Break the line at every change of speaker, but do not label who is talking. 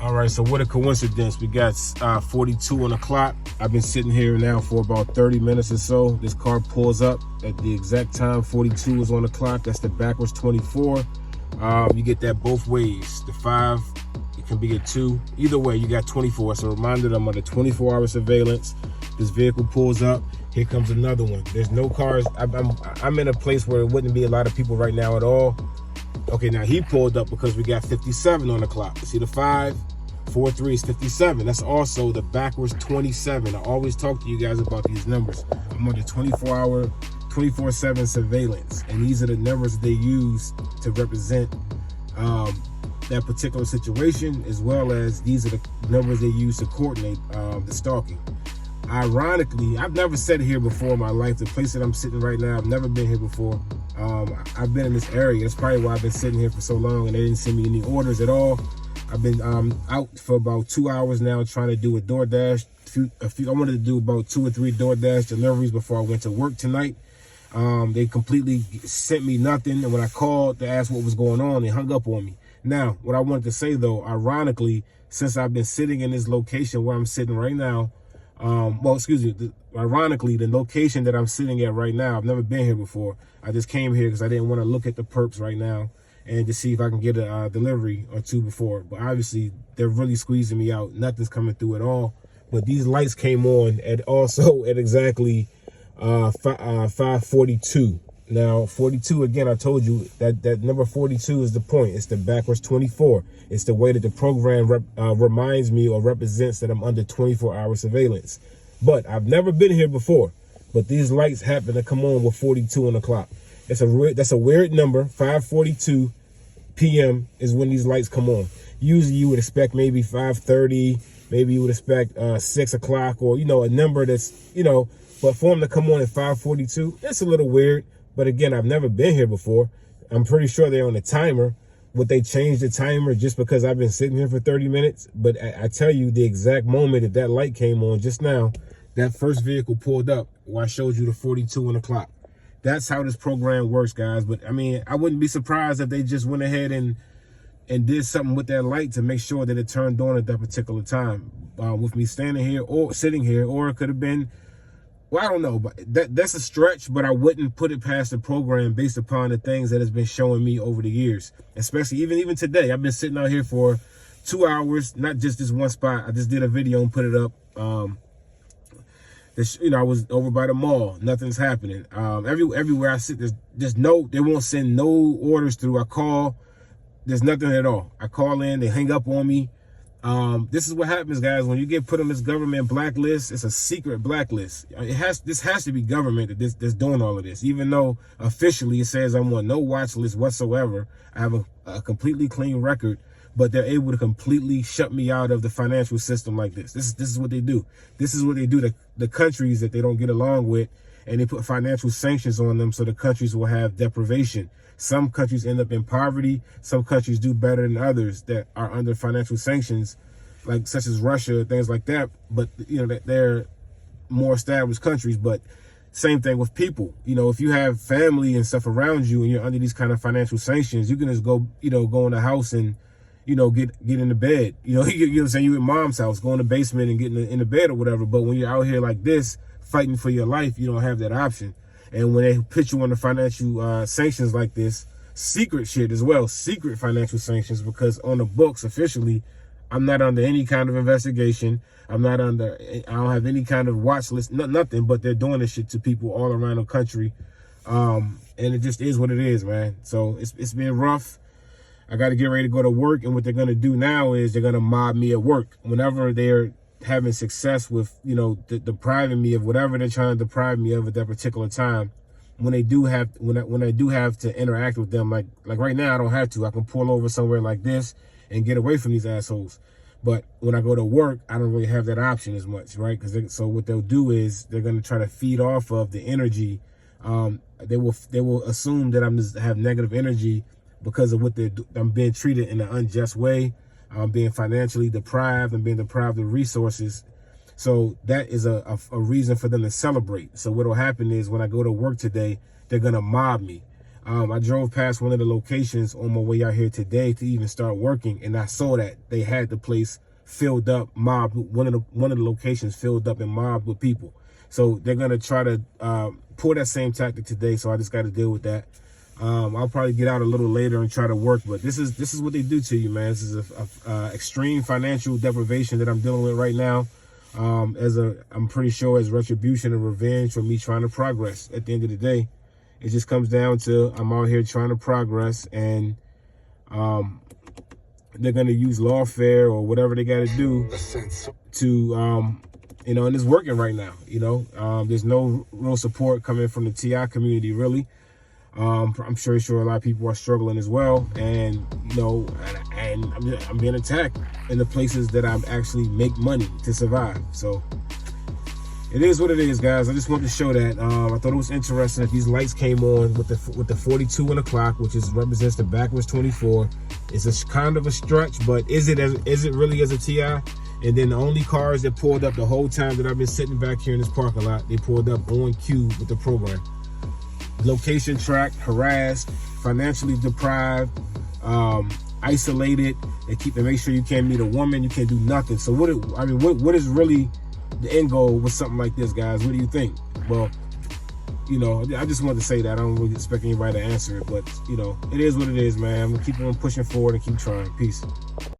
All right, so what a coincidence. We got 42 on the clock. I've been sitting here now for about 30 minutes or so. This car pulls up at the exact time 42 is on the clock. That's the backwards 24. You get that both ways. The 5, it can be a 2. Either way, you got 24. It's a reminder that I'm under 24-hour surveillance. This vehicle pulls up. Here comes another one. There's no cars. I'm in a place where it wouldn't be a lot of people right now at all. Okay, now he pulled up because we got 57 on the clock. See the 5, 4, 3 is 57. That's also the backwards 27. I always talk to you guys about these numbers. I'm under 24-hour, 24/7 surveillance, and these are the numbers they use to represent that particular situation, as well as these are the numbers they use to coordinate the stalking. Ironically, I've never said here before in my life. The place that I'm sitting right now, I've never been here before. I've been in this area. That's probably why I've been sitting here for so long, and they didn't send me any orders at all. I've been out for about 2 hours now trying to do a DoorDash. I wanted to do about 2 or 3 DoorDash deliveries before I went to work tonight. They completely sent me nothing, and when I called to ask what was going on, they hung up on me. Now, what I wanted to say though, ironically, since I've been sitting in this location where I'm sitting right now, ironically, the location that I'm sitting at right now, I've never been here before. I just came here because I didn't want to look at the perps right now and to see if I can get a delivery or 2 before. But obviously, they're really squeezing me out. Nothing's coming through at all. But these lights came on at exactly 5:42. Now, 42, again, I told you that number 42 is the point. It's the backwards 24. It's the way that the program reminds me or represents that I'm under 24-hour surveillance. But I've never been here before. But these lights happen to come on with 42 on the clock. That's a weird number. 5:42 p.m. is when these lights come on. Usually you would expect maybe 5:30, maybe you would expect 6 o'clock, or, a number that's, but for them to come on at 5:42, that's a little weird. But again, I've never been here before. I'm pretty sure they're on a timer. Would they change the timer just because I've been sitting here for 30 minutes? But I tell you, the exact moment that light came on just now, that first vehicle pulled up where I showed you the 42 on the clock. That's how this program works, guys. But I mean, I wouldn't be surprised if they just went ahead and did something with that light to make sure that it turned on at that particular time. With me standing here or sitting here, or it could have been, well, I don't know, but that's a stretch, but I wouldn't put it past the program based upon the things that it's been showing me over the years. Especially even today, I've been sitting out here for 2 hours, not just this one spot. I just did a video and put it up. I was over by the mall. Nothing's happening. Everywhere I sit, they won't send no orders through. I call, there's nothing at all. I call in, they hang up on me. This is what happens, guys, when you get put on this government blacklist. It's a secret blacklist. This has to be government that's doing all of this, even though officially it says I'm on no watch list whatsoever. I have a completely clean record, but they're able to completely shut me out of the financial system like this. This is what they do. This is what they do to the countries that they don't get along with, and they put financial sanctions on them so the countries will have deprivation. Some countries end up in poverty. Some countries do better than others that are under financial sanctions, like such as Russia, things like that. But they're more established countries. But same thing with people. If you have family and stuff around you and you're under these kind of financial sanctions, you can just go in the house and get in the bed. You saying, you at mom's house, go in the basement and get in the bed or whatever. But when you're out here like this, fighting for your life, you don't have that option. And when they put you under financial sanctions like this, secret shit as well, secret financial sanctions, because on the books officially, I'm not under any kind of investigation. I don't have any kind of watch list, nothing, but they're doing this shit to people all around the country. And it just is what it is, man. So it's been rough. I got to get ready to go to work. And what they're going to do now is they're going to mob me at work. Whenever they're having success with, depriving me of whatever they're trying to deprive me of at that particular time, when I do have to interact with them, like right now, I don't have to. I can pull over somewhere like this and get away from these assholes. But when I go to work, I don't really have that option as much, right? So what they'll do is they're going to try to feed off of the energy. They will assume that I have negative energy because of I'm being treated in an unjust way. I'm being financially deprived and being deprived of resources. So that is a reason for them to celebrate. So what will happen is when I go to work today, they're going to mob me. I drove past one of the locations on my way out here today to even start working, and I saw that they had the place filled up, mobbed. One of the locations filled up and mobbed with people. So they're gonna try to pull that same tactic today. So I just got to deal with that. I'll probably get out a little later and try to work, but this is what they do to you, man. This is a extreme financial deprivation that I'm dealing with right now. I'm pretty sure as retribution and revenge for me trying to progress. At the end of the day, it just comes down to I'm out here trying to progress, and they're gonna use lawfare or whatever they got to do to you know, and it's working right now. You know, there's no real support coming from the TI community, really. I'm sure a lot of people are struggling as well, and you know, and I'm being attacked in the places that I actually make money to survive. So it is what it is, guys. I just wanted to show that. I thought it was interesting that these lights came on with the 42 on the clock, which represents the backwards 24. It's a kind of a stretch, but is it really as a TI? And then the only cars that pulled up the whole time that I've been sitting back here in this parking lot, they pulled up on cue with the program. Location tracked, harassed, financially deprived, isolated. They make sure you can't meet a woman, you can't do nothing. So what is really the end goal with something like this, guys? What do you think? Well, you know, I just wanted to say that. I don't really expect anybody to answer it, but you know, it is what it is, man. I'm gonna keep on pushing forward and keep trying. Peace.